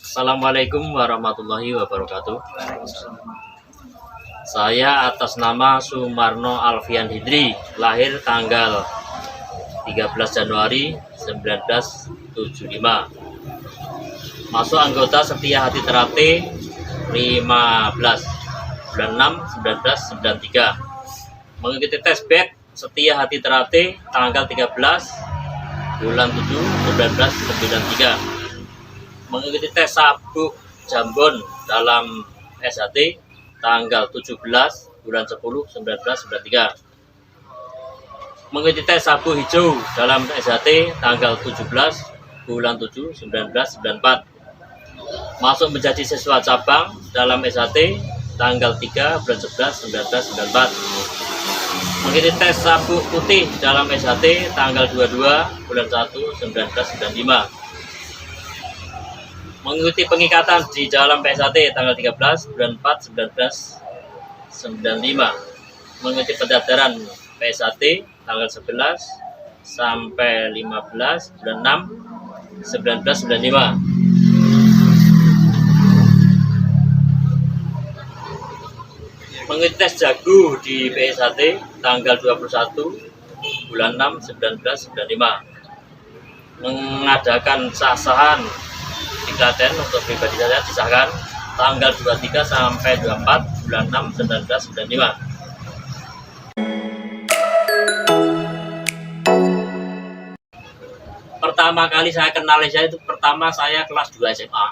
Assalamualaikum warahmatullahi wabarakatuh. Saya atas nama Sumarno Alfian Hidri, lahir tanggal 13 Januari 1975. Masuk anggota setia hati terapi 15 bulan 6 1993. Mengikuti tes back setia hati terapi tanggal 13 bulan 7 1993. Mengikuti tes sabuk jambon dalam SHT tanggal 17 bulan 10 1993. Mengikuti tes sabu hijau dalam SHT tanggal 17 bulan 7 1994. Masuk menjadi siswa cabang dalam SHT tanggal 3 bulan 11 1994. Mengikuti tes sabuk putih dalam SHT tanggal 22 bulan 1 1995. Mengikuti pengikatan di dalam PSAT tanggal 13 bulan 4 1995. Mengikuti pendaftaran PSAT tanggal 11 sampai 15 bulan 6 1995. Mengikuti tes jago di PSAT tanggal 21 bulan 6 1995. Mengadakan sah-sahan di Klaten untuk pribadi saya disahkan tanggal 23 sampai 24 bulan 6 1995. Pertama kali saya kenal saya itu saya kelas 2 SMA.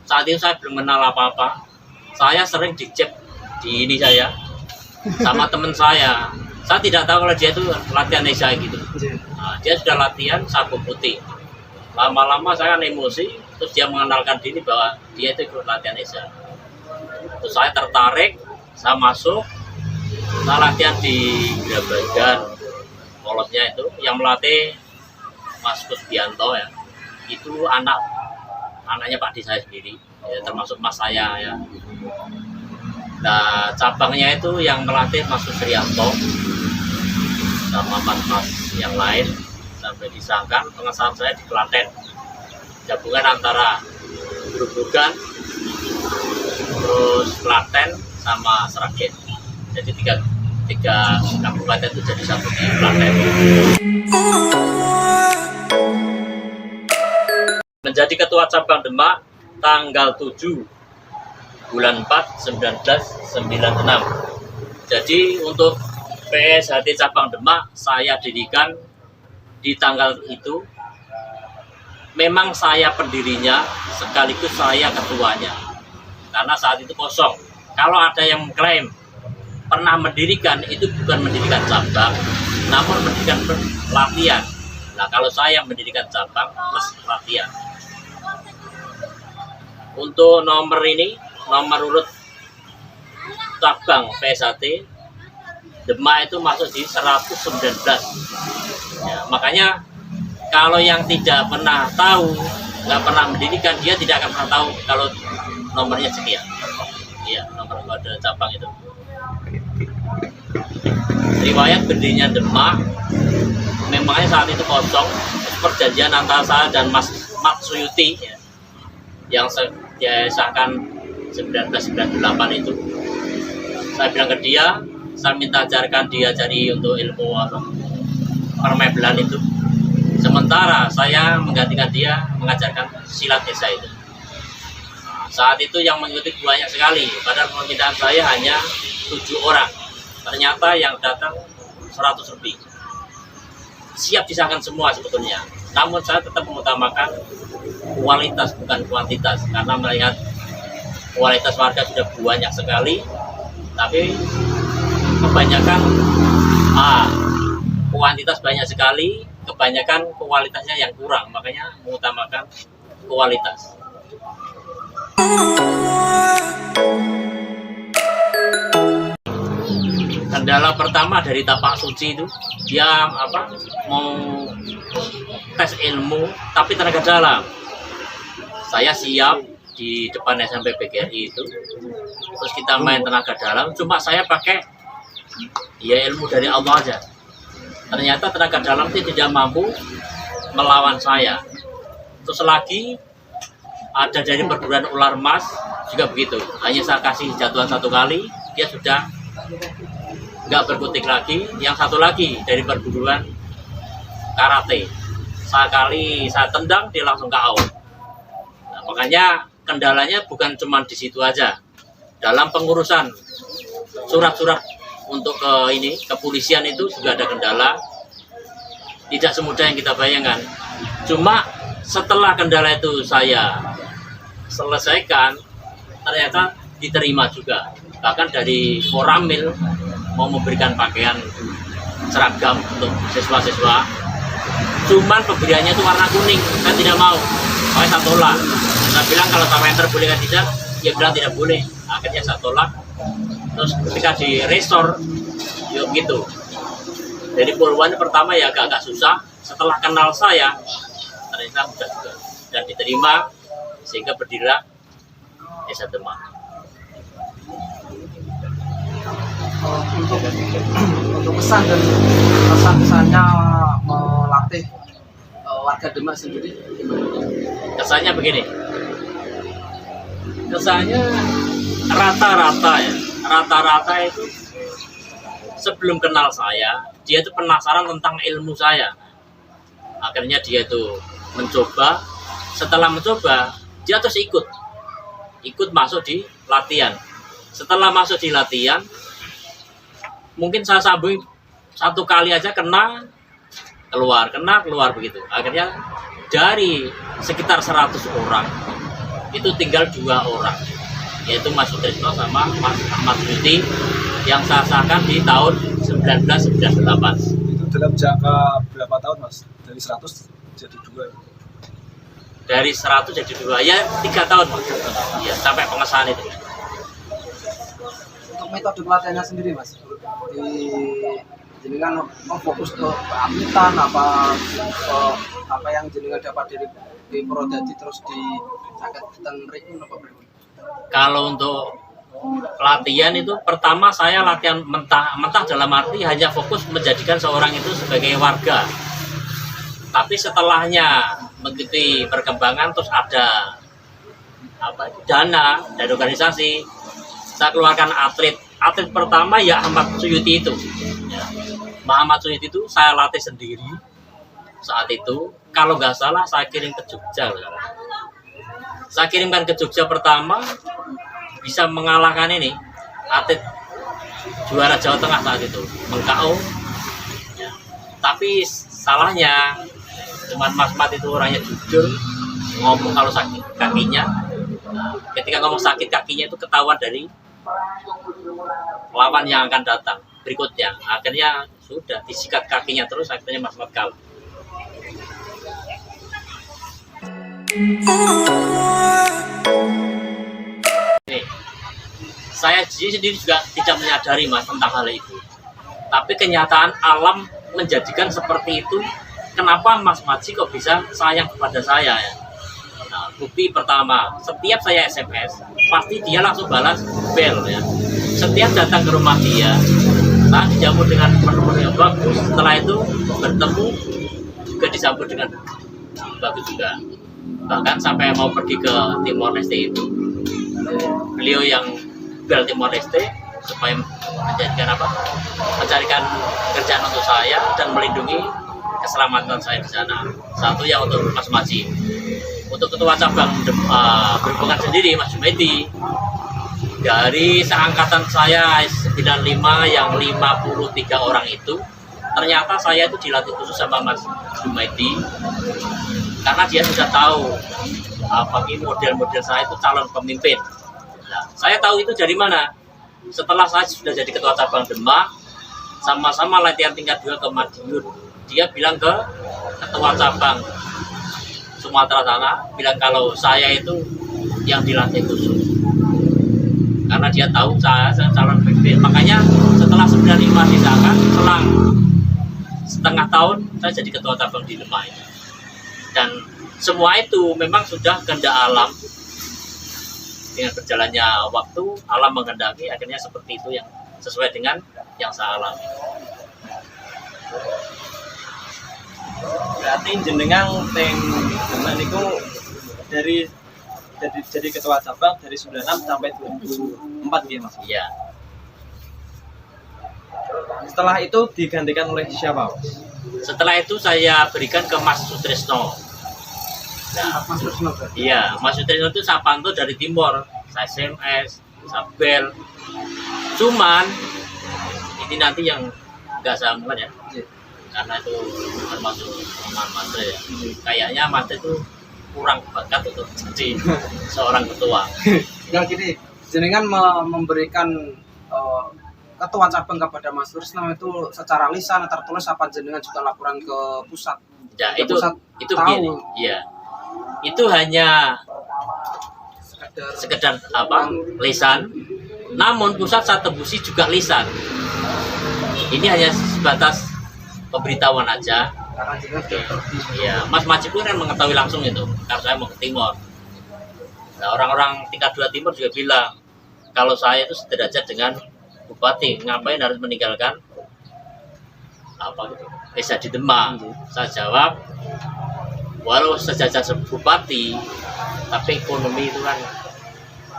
Saat itu saya belum kenal apa-apa. Saya sering dicek di ini saya sama teman saya. Saya tidak tahu kalau dia itu latihan Esa gitu. Nah, dia sudah latihan sabu putih. Lama-lama saya emosi, terus dia mengenalkan diri bahwa dia itu ikut latihan Esa. Terus saya tertarik, saya masuk, saya latihan di Grabagan, polosnya itu yang melatih Mas Kusbianto ya. Itu anaknya Pak Di saya sendiri, ya, termasuk Mas saya ya. Nah, cabangnya itu yang melatih Mas Susrianto sama mas-mas yang lain sampai disahkan pengesahan saya di Klaten. Gabungan antara Grobogan, terus Klaten sama Sragen. Jadi tiga kabupaten itu jadi satu di Klaten. Menjadi ketua cabang Demak tanggal 7 bulan 4 1996. Jadi untuk PSHT cabang Demak saya dirikan di tanggal itu. Memang saya pendirinya sekaligus saya ketuanya, karena saat itu kosong. Kalau ada yang mengklaim pernah mendirikan, itu bukan mendirikan cabang, namun mendirikan pelatihan. Nah, kalau saya mendirikan cabang plus pelatihan. Untuk nomor ini, nomor urut cabang PSHT Demak itu masuk di 119 ya, makanya kalau yang tidak pernah tahu, nggak pernah mendirikan, dia tidak akan pernah tahu kalau nomornya sekian. Iya, nomor kode cabang itu. Riwayat berdirinya Demak, memangnya saat itu kosong. Perjanjian antara saya dan Mas Matsuyuti ya, yang saya sahkan 1998 itu. Saya bilang ke dia, saya minta diajari untuk ilmu permebelan itu. Sementara saya menggantikan dia mengajarkan silat desa itu. Nah, saat itu yang mengikuti banyak sekali, padahal permintaan saya hanya 7 orang. Ternyata yang datang 100 lebih. Siap disahkan semua sebetulnya. Namun saya tetap mengutamakan kualitas bukan kuantitas, karena melihat kualitas warga sudah banyak sekali, tapi kebanyakan kuantitas banyak sekali, kebanyakan kualitasnya yang kurang, makanya mengutamakan kualitas. Kendala pertama dari tapak suci itu, dia mau tes ilmu tapi tenaga dalam. Saya siap di depan SMP PGRI itu, terus kita main tenaga dalam, cuma saya pakai ya ilmu dari Allah aja. Ternyata tenaga dalam itu tidak mampu melawan saya. Terus lagi ada dari perguruan ular mas juga begitu, hanya saya kasih jatuhan 1 kali dia sudah nggak berkutik lagi. Yang satu lagi dari perguruan karate, sekali saya tendang dia langsung KO. Nah, makanya kendalanya bukan cuma di situ aja, dalam pengurusan surat-surat untuk kepolisian itu juga ada kendala, tidak semudah yang kita bayangkan. Cuma setelah kendala itu saya selesaikan, ternyata diterima juga. Bahkan dari Koramil mau memberikan pakaian seragam untuk siswa-siswa, cuman pemberiannya itu warna kuning, saya tidak mau, saya tolak. Saya bilang kalau Parlementer boleh kan tidak, dia bilang tidak boleh. Akhirnya saya tolak. Terus ketika di resort, yuk gitu. Jadi Polwan pertama ya agak susah. Setelah kenal saya, ternyata mudah juga dan diterima, sehingga berdirilah Desa Demak. Untuk kesan dan kesan-kesannya melatih warga Demak sendiri gimana? Kesannya begini, kesannya rata-rata ya, rata-rata itu sebelum kenal saya, dia itu penasaran tentang ilmu saya. Akhirnya dia itu mencoba, setelah mencoba, dia terus ikut masuk di latihan. Setelah masuk di latihan, mungkin saya sambung 1 kali aja kena keluar begitu. Akhirnya dari sekitar 100 orang, itu tinggal 2 orang, yaitu Mas Sutrisno sama Mas Ahmad Yudi, yang saya sahkan di tahun 1998. Itu dalam jangka berapa tahun Mas? Dari 100 jadi 2? Dari 100 jadi 2, ya 3 tahun Mas. Ya, sampai pengesahan itu. Untuk metode pelatihannya sendiri Mas, jenengan fokus ke keamitan apa yang jenengan dapat dari Prodadi terus di Saketitan Rikun apa berikut? Kalau untuk latihan itu pertama saya latihan mentah dalam arti hanya fokus menjadikan seorang itu sebagai warga. Tapi setelahnya mengikuti perkembangan, terus ada dana dari organisasi, saya keluarkan atlet pertama ya Ahmad Suyuti itu ya. Muhammad Suyuti itu saya latih sendiri saat itu. Kalau nggak salah saya kirim ke Jogja, saya kirimkan ke Jogja pertama, bisa mengalahkan ini atlet juara Jawa Tengah saat itu, meng-KO ya. Tapi salahnya cuman Mas Mat itu orangnya jujur, ngomong kalau sakit kakinya. Nah, ketika ngomong sakit kakinya itu ketahuan dari lawan yang akan datang berikutnya. Akhirnya sudah disikat kakinya terus, akhirnya Mas Mat kalah. Nih, saya sendiri juga tidak menyadari Mas tentang hal itu. Tapi kenyataan alam menjadikan seperti itu. Kenapa Mas Maji kok bisa sayang kepada saya ya? Nah, bukti pertama, setiap saya SMS, pasti dia langsung balas bel ya. Setiap datang ke rumah dia, saya dijamu dengan menu yang bagus. Setelah itu bertemu juga disambut dengan bagus juga. Bahkan sampai mau pergi ke Timor Leste itu, beliau yang bel Timor Leste supaya mencarikan kerjaan untuk saya dan melindungi keselamatan saya di sana. Satu yang untuk Mas Maji. Untuk ketua cabang berhubungan sendiri Mas Jumaidi, dari seangkatan saya 95 yang 53 orang itu, ternyata saya itu dilatih khusus sama Mas Jumaidi karena dia sudah tahu bagi model-model saya itu calon pemimpin. Nah, saya tahu itu dari mana? Setelah saya sudah jadi ketua cabang Demak, sama-sama latihan tingkat 2 ke Madiun. Dia bilang ke ketua cabang Sumatera sana, bilang kalau saya itu yang dilatih khusus. Karena dia tahu saya calon pemimpin. Makanya setelah 95 disahkan, selang setengah tahun saya jadi ketua cabang di Demak. Dan semua itu memang sudah kehendak alam. Dengan berjalannya waktu, alam menghendaki, akhirnya seperti itu yang sesuai dengan yang saya alami. Berarti jenengan teng Demak niku dari jadi ketua cabang dari 96 sampai 2004 ya Mas. Iya. Setelah itu digantikan oleh siapa? Setelah itu saya berikan ke Mas Sutrisno. Nah, Mas Rusno. iya, Mas Sutrisno itu saya pantau dari Timor, saya SMS, saya bel. Cuman ini nanti yang nggak saya omongkan ya, Iya. karena itu termasuk teman Mas ya. Kayaknya Mas itu kurang bakat untuk jadi seorang ketua. Yang gini, jenengan memberikan ketua cabang kepada Mas Rusno itu secara lisan tertulis apa jenengan juga laporan ke pusat? Ya, Ke itu pusat itu tahu. begini. Iya. Itu hanya Sekedar sekedar apa? Lisan. Namun pusat saya tembusi juga lisan. Ini hanya sebatas pemberitahuan aja. karena jenengan sudah pergi. Iya, Mas Majipur kan mengetahui langsung itu, karena saya mau ke Timor. Nah, orang-orang tingkat 2 Timor juga bilang, kalau saya itu sederajat dengan bupati, ngapain harus meninggalkan apa gitu, desa di Demak. Saya jawab, walau sejajar bupati, tapi ekonomi itu kan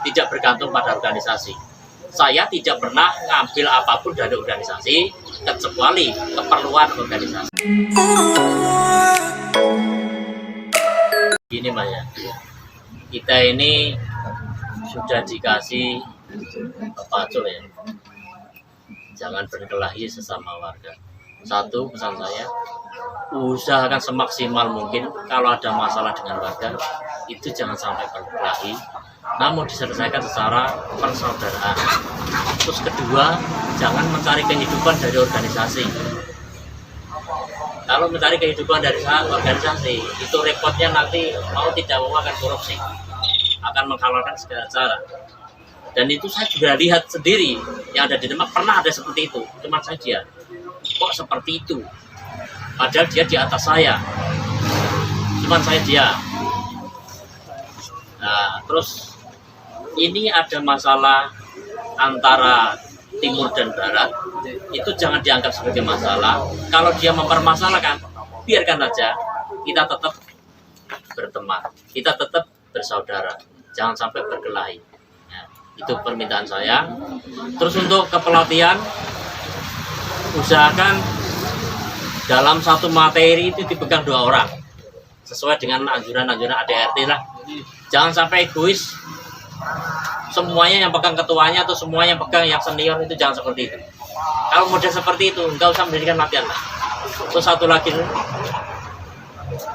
tidak bergantung pada organisasi. Saya tidak pernah ngambil apapun dari organisasi, kecuali keperluan organisasi. Gini Mas ya, kita ini sudah dikasih apa ya, jangan berkelahi sesama warga. Satu pesan saya, usahakan semaksimal mungkin kalau ada masalah dengan warga itu jangan sampai berkelahi, namun diselesaikan secara persaudaraan. Terus kedua, jangan mencari kehidupan dari organisasi. Kalau mencari kehidupan dari organisasi, itu repotnya nanti mau tidak mau akan korupsi, akan menghalalkan segala cara. Dan itu saya juga lihat sendiri, yang ada di Demak pernah ada seperti itu, cuma saja kok seperti itu, padahal dia di atas saya, cuma saya dia. Nah, terus ini ada masalah antara timur dan barat, itu jangan dianggap sebagai masalah. Kalau dia mempermasalahkan, biarkan saja, kita tetap berteman, kita tetap bersaudara, jangan sampai berkelahi. Nah, itu permintaan saya. Terus untuk kepelatihan, usahakan dalam satu materi itu dipegang 2 orang, sesuai dengan anjuran-anjuran ADRT lah. Jangan sampai egois, semuanya yang pegang ketuanya atau semuanya yang pegang yang senior, itu jangan seperti itu. Kalau model seperti itu, nggak usah mendirikan latihan lah. Terus satu lagi,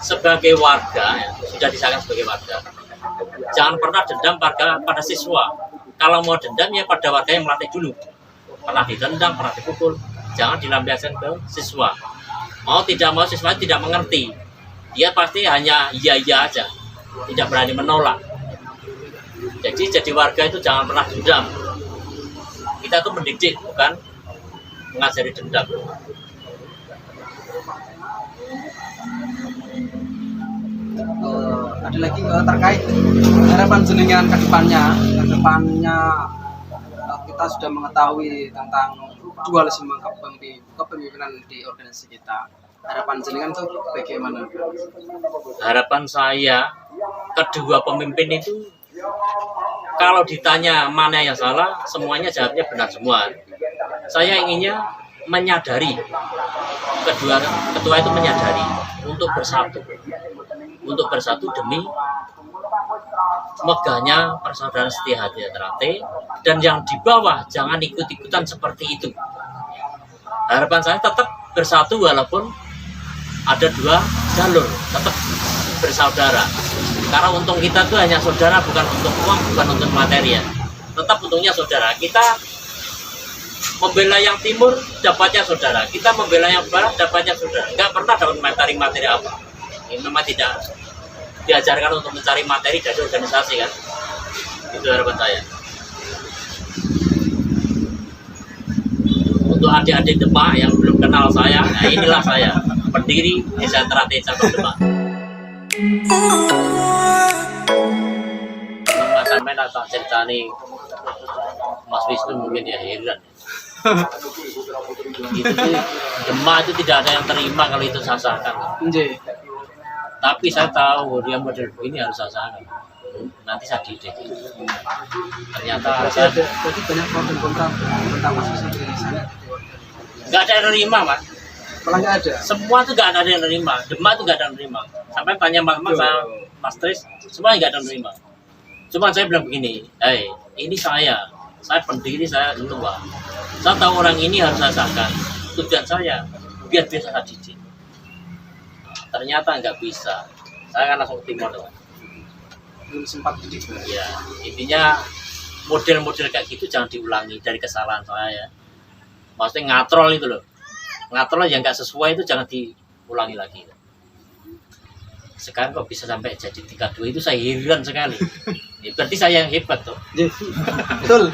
sebagai warga, ya, sudah disahkan sebagai warga, jangan pernah dendam pada siswa. Kalau mau dendam ya pada warga yang melatih dulu. Pernah ditendang, pernah dipukul, jangan dilampiaskan ke siswa. Mau tidak mau siswa tidak mengerti, dia pasti hanya iya-iya aja, tidak berani menolak. Jadi warga itu jangan pernah dendam. Kita tuh mendidik, bukan mengajari dendam. Ada lagi terkait harapan jenengan ke depannya. Kita sudah mengetahui tentang dualisme kepemimpinan di organisasi kita. Harapan jenengan itu bagaimana? Harapan saya, kedua pemimpin itu kalau ditanya mana yang salah, semuanya jawabnya benar semua. Saya inginnya menyadari, kedua ketua itu menyadari untuk bersatu demi megahnya persaudaraan setia hati terate, dan yang di bawah jangan ikut-ikutan seperti itu. Harapan saya tetap bersatu walaupun ada 2 jalur, tetap bersaudara. Karena untung kita tuh hanya saudara, bukan untuk uang, bukan untuk materi ya. Tetap untungnya saudara. Kita membela yang timur, dapatnya saudara. Kita membela yang barat, dapatnya saudara. Nggak pernah dapat materi-materi apa. Ini memang tidak diajarkan untuk mencari materi dari organisasi kan. Itu harapan saya. Untuk adik-adik Demak yang belum kenal saya, nah inilah saya, pendiri Desa Terate Cabang Demak. Mas sampai tak ceritani Mas Wisnu mungkin ya heran. Itu tuh Demak itu tidak ada yang terima kalau itu sasakan. Nggih. Tapi saya tahu dia model begini harus sasakan. Nanti saya didik. Ternyata saya Jadi banyak pro dan kontra tentang kasus ini di sana. nggak ada yang nerima, Mas. Malah nggak ada. Semua tuh nggak ada yang nerima. Demak tuh nggak ada yang nerima. Sampai tanya Mas sama Mas Tris, semua nggak ada yang nerima. Cuma saya bilang begini, ini saya pendiri, saya ketua. Saya tahu orang ini harus saya sahkan. Tujuan saya biar bisa saya didik. Ternyata nggak bisa. Saya kan langsung ke timur tuh. Belum sempat didik. Ya, intinya model-model kayak gitu jangan diulangi dari kesalahan saya. Maksudnya ngatrol itu loh. Ngatrol yang nggak sesuai itu jangan diulangi lagi. Sekarang kok bisa sampai jadi 32 itu saya heran sekali. Berarti saya yang hebat tuh. Betul.